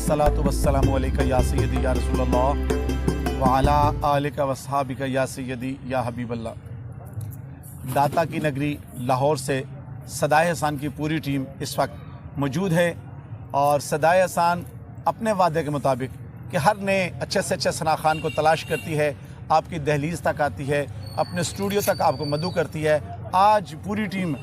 अस्सलातु वस्सलामु अलैका या सय्यदी या रसूल अल्लाह व अला आलिका व अस्हाबिका या सय्यदी या हबीब अल्लाह। दाता की नगरी लाहौर से सदाए एहसान की पूरी टीम इस वक्त मौजूद है और सदाए एहसान अपने वादे के मुताबिक कि हर नए अच्छे से अच्छे सना खान को तलाश करती है, आपकी दहलीज़ तक आती है, अपने स्टूडियो तक आपको मदऊ करती है। आज पूरी टीम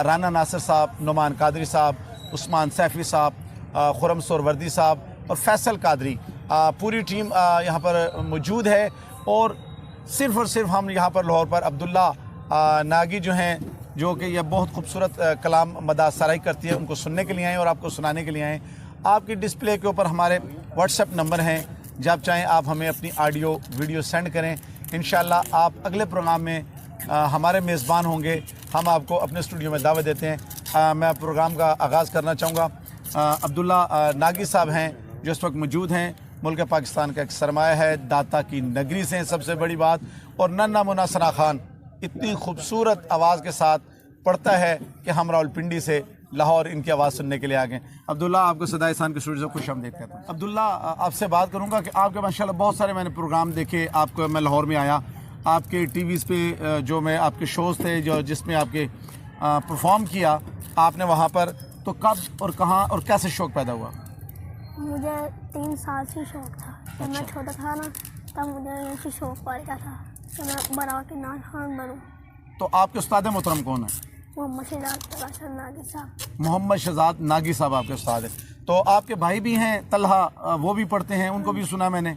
राना नासिर साहब, नुमान कादरी साहब, उस्मान सैफ़ी साहब, खुरम सोहरवर्दी साहब और फैसल कादरी, पूरी टीम यहाँ पर मौजूद है। और सिर्फ़ हम यहाँ पर लाहौर पर अब्दुल्ला नागी जो हैं, जो कि यह बहुत खूबसूरत कलाम मदा सराई करती है, उनको सुनने के लिए आए और आपको सुनाने के लिए आए। आपकी डिस्प्ले के ऊपर हमारे व्हाट्सएप नंबर हैं, जब चाहें आप हमें अपनी ऑडियो वीडियो सेंड करें। इंशाल्लाह आप अगले प्रोग्राम में हमारे मेज़बान होंगे, हम आपको अपने स्टूडियो में दावत देते हैं। मैं प्रोग्राम का आगाज़ करना चाहूँगा। अब्दुल्ला नागी साहब हैं जो इस वक्त मौजूद हैं। मुल्क पाकिस्तान का एक सरमाया है, दाता की नगरी से सबसे बड़ी बात। और नन्ना मुन्ना सना खान इतनी खूबसूरत आवाज़ के साथ पढ़ता है कि हम रावलपिंडी से लाहौर इनकी आवाज़ सुनने के लिए आ गए। अब्दुल्ला, आपको सदाए एहसान के स्टूडियो से खुश आमदीद कहता हूँ। अब्दुल्ला, आपसे बात करूँगा कि आपके माशाल्लाह बहुत सारे मैंने प्रोग्राम देखे, आपको मैं लाहौर में आया, आपके टीवीज़ पे जो मैं आपके शोज़ थे जो जिसमें आपके परफॉर्म किया आपने वहाँ पर, तो कब और कहाँ और कैसे शौक़ पैदा हुआ? मुझे 3 साल से शौक़ था। जब मैं छोटा था ना, तब मुझे ऐसे शौक़ पड़ गया था कि मैं बड़ा के नाज़ खान बनूँ। तो आपके उस्ताद मोहतरम कौन है? मोहम्मद शहजाद नागी साहब। मोहम्मद शहजाद नागी साहब आपके उस्ताद हैं। तो आपके भाई भी हैं तलहा, वो भी पढ़ते हैं, उनको भी सुना मैंने।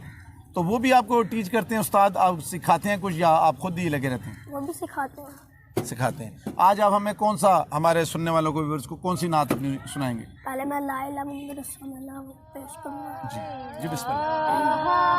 तो वो भी आपको टीच करते हैं उस्ताद, आप सिखाते हैं कुछ या आप खुद ही लगे रहते हैं? वो भी सिखाते हैं। सिखाते हैं। आज आप हमें कौन सा, हमारे सुनने वालों को व्यूअर्स को कौन सी नात अपनी सुनाएंगे? पहले मैं ला इलाहा मुहम्मद रसूलुल्लाह पेश करूँगा। जी जी, बिस्मिल्लाह।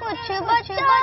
कुछ बचा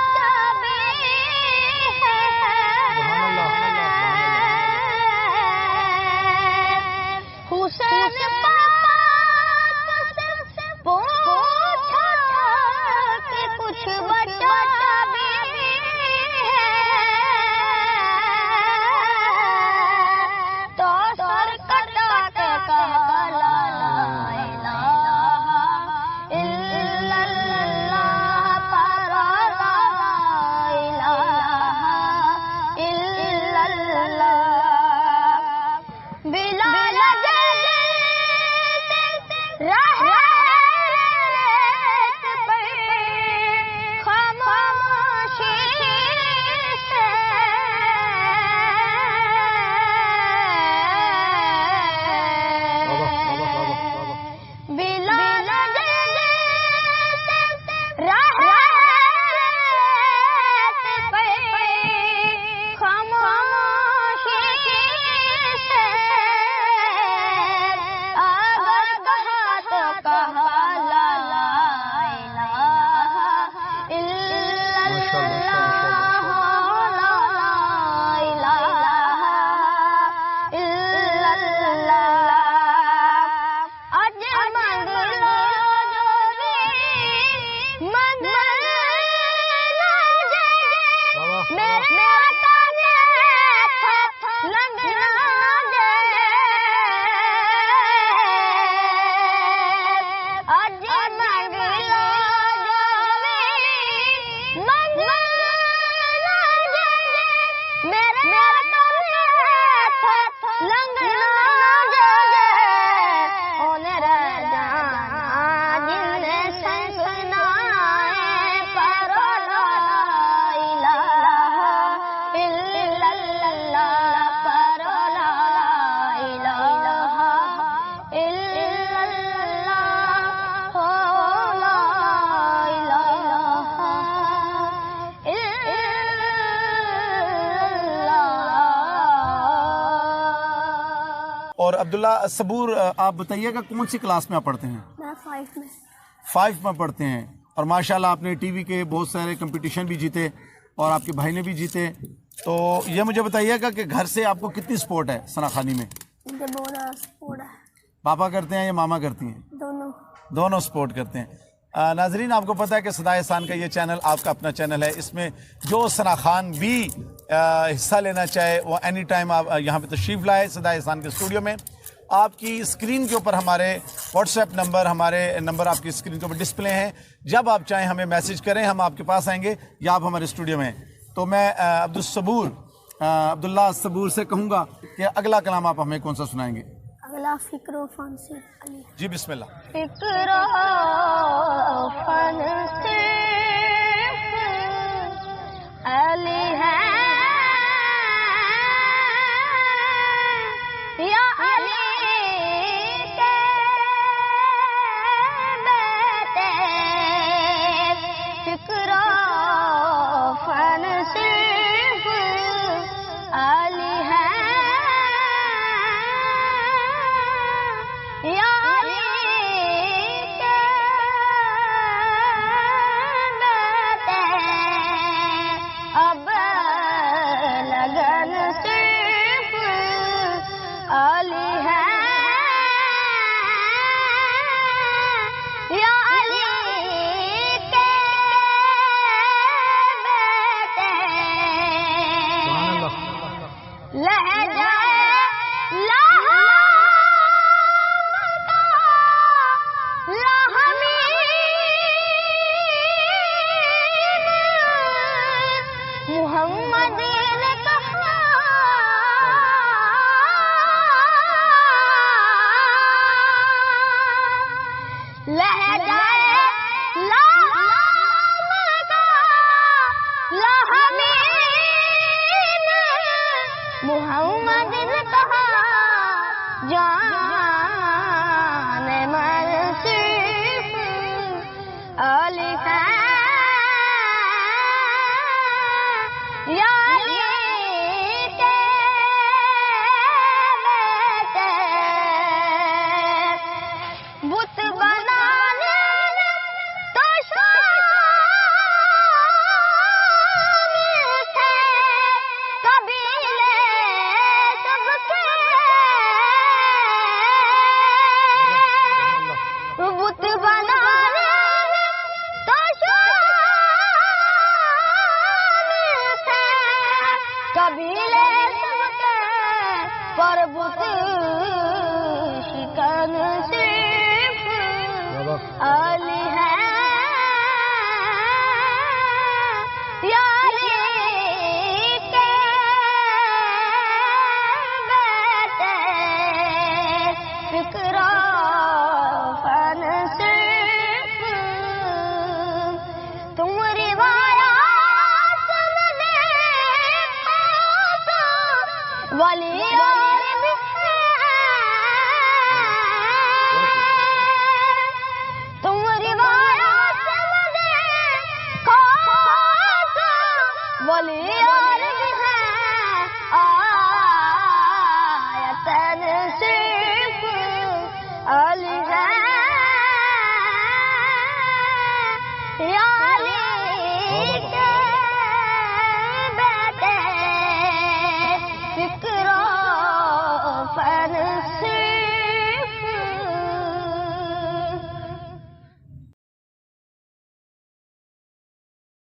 اور عبداللہ صبور آپ بتائیے گا کون سی کلاس میں آپ پڑھتے ہیں؟ میں 5 میں 5 میں پڑھتے ہیں، اور ماشاءاللہ آپ نے ٹی وی کے بہت سارے کمپٹیشن بھی جیتے اور آپ کے بھائی نے بھی جیتے. تو یہ مجھے بتائیے گا کہ گھر سے آپ کو کتنی سپورٹ ہے ثنا خوانی میں؟ مجھے بہت زیادہ سپورٹ ہے. پاپا کرتے ہیں یا ماما کرتی ہیں؟ دونوں سپورٹ کرتے ہیں. ناظرین آپ کو پتہ ہے کہ صدائے احسان کا یہ چینل آپ کا اپنا چینل ہے. اس میں جو ثنا خان بھی حصہ لینا چاہے وہ اینی ٹائم آپ یہاں پہ تشریف لائے صدائے احسان کے اسٹوڈیو میں. آپ کی اسکرین کے اوپر ہمارے واٹس ایپ نمبر، ہمارے نمبر آپ کی اسکرین کے اوپر ڈسپلے ہیں. جب آپ چاہیں ہمیں میسج کریں، ہم آپ کے پاس آئیں گے یا آپ ہمارے اسٹوڈیو میں ہیں. تو میں عبداللہ صبور سے کہوں گا کہ اگلا کلام آپ ہمیں کون سا سنائیں گے؟ اگلا فکر و فن سے علی. جی بسم اللہ. فکر و فن سے علی ہے یا علی کے بیٹے. فکر و فن صرف علی ہے یا علی کے بیٹے. اب لگن صرف علی ہے یا علی کے بیٹے. لہجہ محمد نے کہا لہجہ محمد نے کہا جان من صرف علی ہے یا علی کے بیٹے. بت بنانے تو شامل تھے قبیلے سب کے. بت بنانے تو شامل تھے قبیلے سب کے. پر بت شکن صرف علی ہے یا علی کے بیٹے. فکر و فن صرف تم روایات میں دیکھو تو ولی